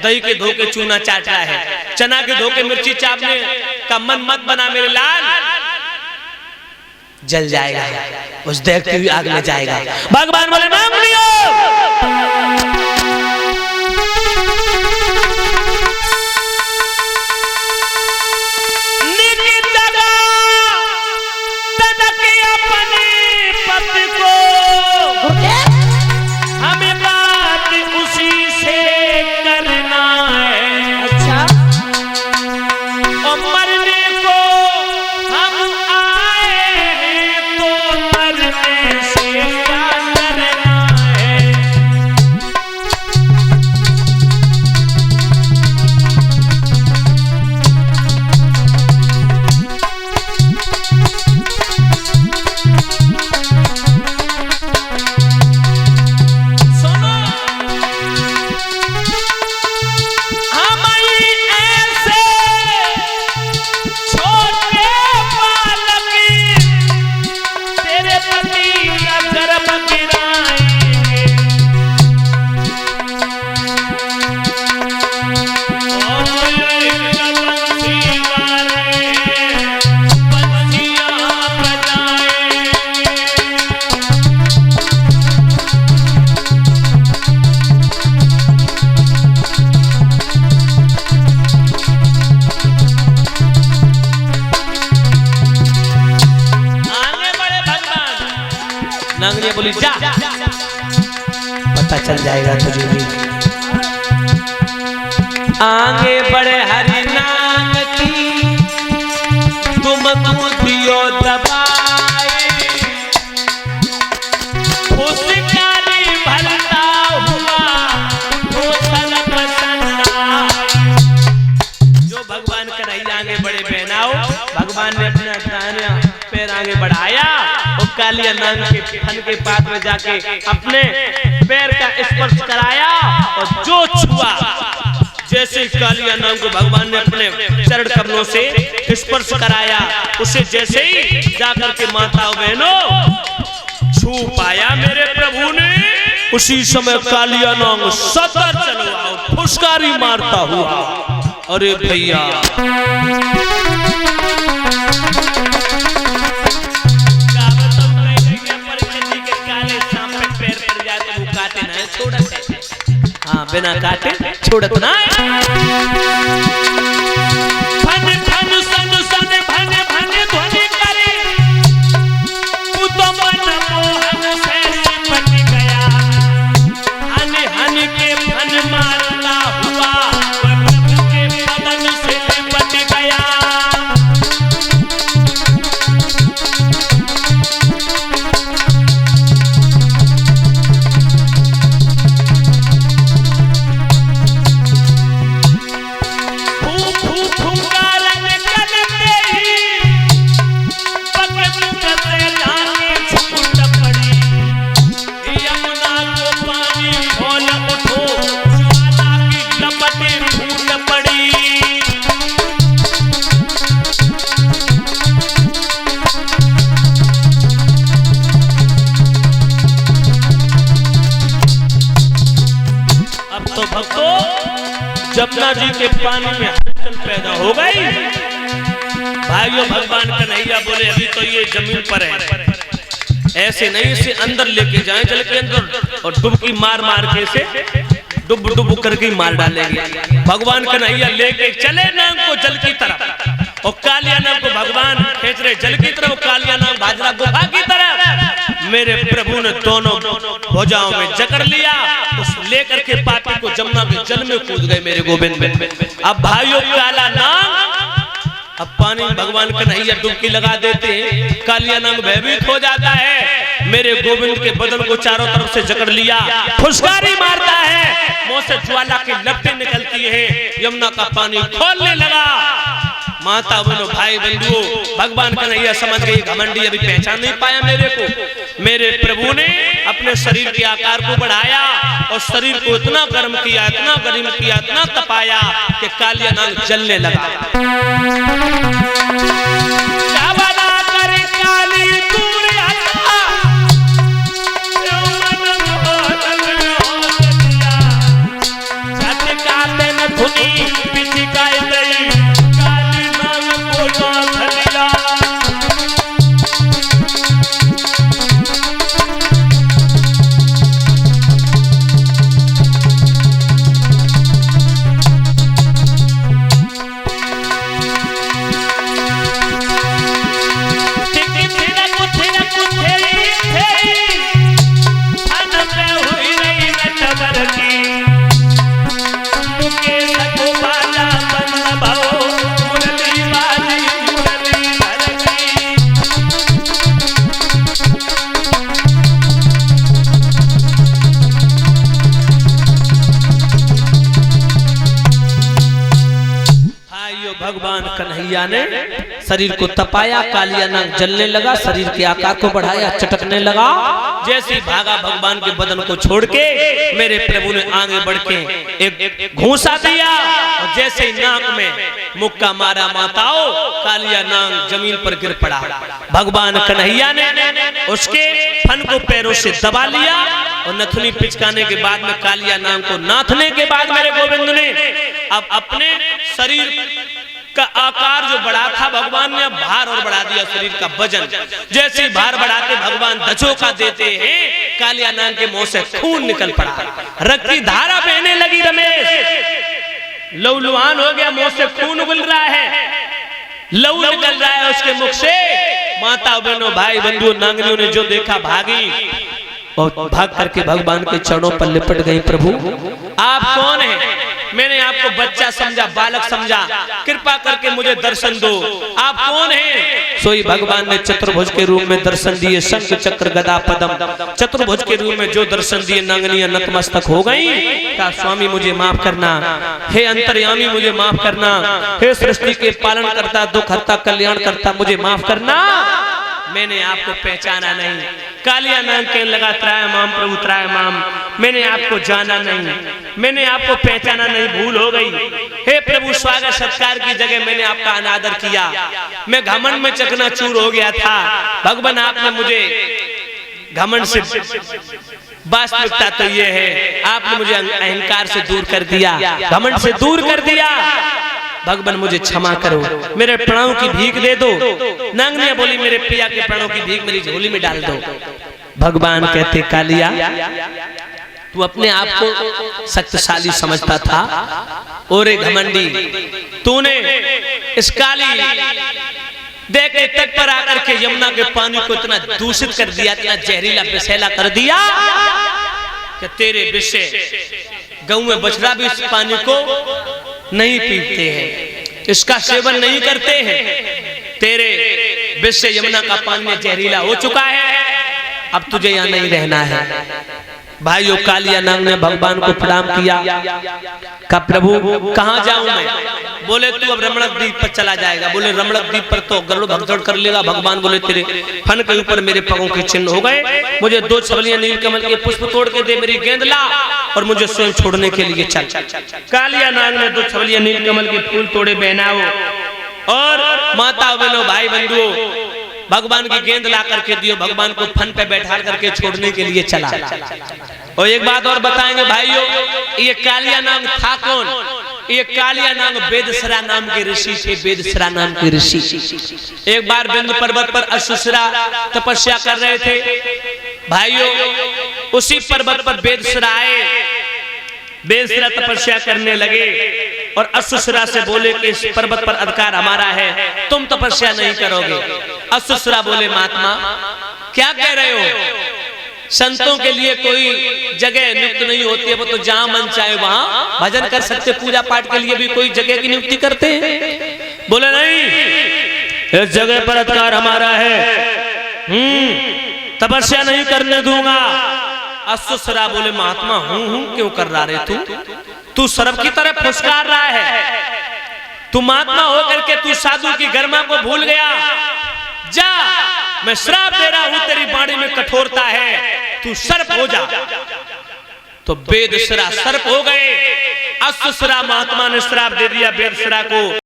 दही के धोके चूना चाट रहा है, चना के धोके मिर्ची चापने का मन मत बना मेरे लाल, जल जाएगा, उस देखती हुई आग में जाएगा। भगवान बोले नाम लियो। नांगनिया बोली जा, पता चल जाएगा तुझे भी। आगे बढ़े हरि नाम की तुम दियो दबाए, खुशकारी भरता हुआ भूषण पसंद आए। जो भगवान कन्हैया आगे बढ़े बहनाओ, भगवान ने अपना दाहिना पैर आगे बढ़ाया और कालिया नाग के फन के पात में जाके अपने पैर का स्पर्श कराया और जो छुआ, जैसे कालिया नाग को भगवान ने अपने चरण कमलों से स्पर्श कराया, उसे जैसे ही जाकर के माताओं बहनों छू पाया मेरे प्रभु ने, उसी समय कालिया नाग सदर चला फुसकारी मारता हुआ। अरे भैया हाँ बिना काटे छोड़त ना। भन भन सन सन भन भन ध्वनि करे, तू तो मन मोहन से बन गया। हन हन के भन मारता हुआ प्रभु के बदन से बन गया। जमुना जी के पानी में हलचल पैदा हो गई। भाइयों भगवान कन्हैया बोले अभी तो ये जमीन पर है, ऐसे नहीं इसे अंदर लेके जाएं जल के अंदर और डुबकी मार मार के इसे डुब डुब करके मार डालेंगे। भगवान कन्हैया लेके चले नाग को जल की तरफ और कालिया नाग को भगवान खींच रहे जल की तरफ, कालिया नाग भाजरा गुफा की तरफ। मेरे प्रभु ने दोनों भुजाओं में जकड़ लिया, उस लेकर के पापी को जमुना के जल में कूद गए मेरे गोविंद। अब भाइयों काला नाग अब पानी में भगवान कन्हैया डुबकी लगा देते हैं, कालिया नाग भयभीत हो जाता है। मेरे गोविंद के बदन को चारों तरफ से जकड़ लिया, फुसकारी मारता है, मुंह से ज्वाला की लपटें निकलती है, यमुना का पानी खोलने लगा। माता बहनों भाई बंधुओं भगवान कन्हैया समझ गए घमंडी अभी पहचान नहीं पाया मेरे को। मेरे प्रभु ने अपने शरीर के आकार को बढ़ाया और शरीर को इतना गर्म किया, इतना गर्म किया, इतना तपाया कि कालिया नाग जलने लगा। भगवान कन्हैया ने शरीर को तपाया, कालिया नाग जलने लगा, शरीर के आकार को बढ़ाया, चटकने लगा। जैसे ही भागा भगवान के बदन को छोड़ के मेरे प्रभु ने आगे बढ़ के एक घूंसा दिया और जैसे ही नाक में मुक्का मारा माताओं, कालिया नाग जमीन पर गिर पड़ा। भगवान कन्हैया ने उसके फन को पैरों से दबा लिया और नथुनी पिचकाने के बाद में कालिया नाग को नाथने के बाद मेरे गोविंद ने अब अपने शरीर का आकार जो बढ़ा था भगवान ने अब भार और बढ़ा दिया, शरीर का वजन। जैसे भार बढ़ाते भगवान धचोका देते हैं, कालिया नाग के मुंह से खून निकल पड़ा, रक्त की धारा बहने लगी। रमेश लहूलुहान हो गया, मुंह से खून उगल रहा है, लहू निकल रहा है उसके मुख से। माता बहनों भाई बंधुओं नांगनियों ने जो देखा भागी और भाग करके भगवान के चरणों पर लिपट गई। प्रभु आप कौन हैं? मैंने आपको बच्चा समझा, बालक समझा, कृपा करके मुझे दर्शन दो, आप कौन हैं? सोई भगवान ने चतुर्भुज के रूप में दर्शन दिए, शंख चक्र गदा पद्म चतुर्भुज के रूप में जो दर्शन दिए, नांगनियां नतमस्तक हो गई। कहा स्वामी मुझे माफ करना, हे अंतर्यामी मुझे माफ करना, हे सृष्टि के पालन करता, दुख हरता, कल्याण करता, मुझे माफ करना, मैंने आपको पहचाना नहीं। कालिया नाग कहने लगा त्रायमाम प्रभु त्रायमाम, मैंने आपको जाना नहीं, मैंने आपको पहचाना नहीं, भूल हो गई। हे प्रभु स्वागत सत्कार की जगह मैंने आपका अनादर किया, मैं घमंड में चकनाचूर हो गया था। भगवान आपने मुझे घमंड से, वास्तविकता तो ये है आपने मुझे अहंकार से दूर कर दिया, घमंड से दूर कर दिया। भगवान मुझे क्षमा करो, मेरे प्राणों की भीख दे दो। नांगनिया बोली मेरे पिया के प्राणों की भीख मेरी झोली में डाल दो। भगवान कहते कालिया तू अपने आप को शक्तिशाली समझता था, ओरे घमंडी, तूने इस काली देख के तट पर आकर के यमुना के पानी को इतना दूषित कर दिया, इतना जहरीला विषैला कर दिया कि तेरे विष गऊ में बछड़ा भी इस पानी को नहीं पीते हैं, इसका सेवन नहीं करते हैं। तेरे विष से यमुना का पानी जहरीला हो चुका है, अब तुझे यहाँ नहीं रहना है। भाइयों कालिया नाग ने भगवान को प्रणाम किया, कहा प्रभु कहाँ जाऊं मैं? बोले तू अब रमणक द्वीप पर चला जाएगा। बोले रमणक द्वीप पर तो गरुड़ भगदड़ कर लेगा। भगवान बोले तेरे फन के ऊपर मेरे पगों के चिन्ह हो गए, मुझे 2 छबलियां नीलकमल के पुष्प तोड़ के दे, मेरी गेंद ला और मुझे स्वयं छोड़ने के लिए चल। कालिया नाग ने 2 छबलियां नीलकमल के फूल तोड़े बहनाओ और माता बहनों भाई बंधुओं भगवान की गेंद ला करके दियो, भगवान को फन पे बैठा करके छोड़ने के लिए चला। और एक बात और बताएंगे भाइयों, ये कालिया नाग था कौन? ये कालिया नाग वेदसरा नाम के ऋषि थे, वेदसरा नाम के ऋषि। एक बार विंध्य पर्वत पर अश्वसरा तपस्या कर रहे थे भाइयों, उसी पर्वत पर वेदसरा आए, वेदसरा तपस्या करने लगे और अश्वसरा से बोले कि इस पर्वत पर अधिकार हमारा है, तुम तपस्या नहीं करोगे। अश्वसरा बोले महात्मा क्या कह रहे हो? संतों के लिए कोई जगह नियुक्त नहीं होती है, वो तो जहां मन चाहे वहां भजन कर सकते, पूजा पाठ के लिए भी कोई जगह की नियुक्ति करते हैं? बोले नहीं, इस जगह पर अधिकार हमारा है, तपस्या नहीं करने दूंगा। अश्वसरा बोले महात्मा हूं क्यों कर रहा रे तू सर्प की तरह फुसकार रहा है, तू महात्मा होकर के तू साधु की गरिमा को भूल गया। जा, मैं श्राप दे रहा हूं, तेरी वाणी में कठोरता है, तू सर्प हो जा। तो वेदसरा सर्प हो गए। अश्वसरा महात्मा ने श्राप दे दिया वेदसरा को।